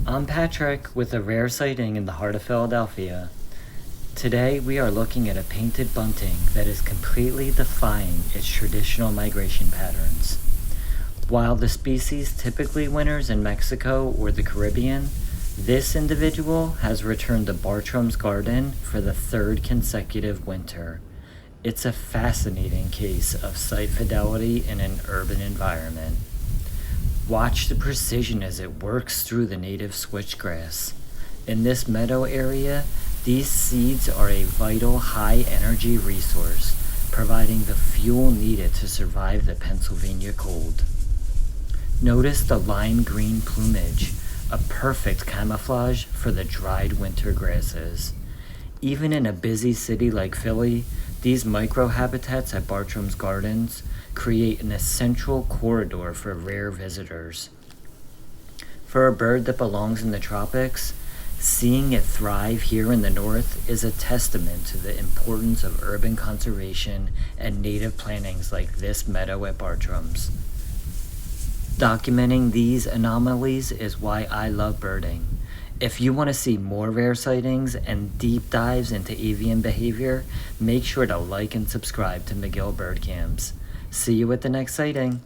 I'm Patrick with a rare sighting in the heart of Philadelphia. Today we are looking at a painted bunting that is completely defying its traditional migration patterns. While the species typically winters in Mexico or the Caribbean, this individual has returned to Bartram's garden for the third consecutive winter. It's a fascinating case of site fidelity in an urban environment. Watch the precision as it works through the native switchgrass. In this meadow area, these seeds are a vital high-energy resource, providing the fuel needed to survive the Pennsylvania cold. Notice the lime green plumage, a perfect camouflage for the dried winter grasses. Even in a busy city like Philly, these microhabitats at Bartram's Gardens create an essential corridor for rare visitors. For a bird that belongs in the tropics, seeing it thrive here in the north is a testament to the importance of urban conservation and native plantings like this meadow at Bartram's. Documenting these anomalies is why I love birding. If you want to see more rare sightings and deep dives into avian behavior, make sure to like and subscribe to McGill Bird Cams. See you at the next sighting.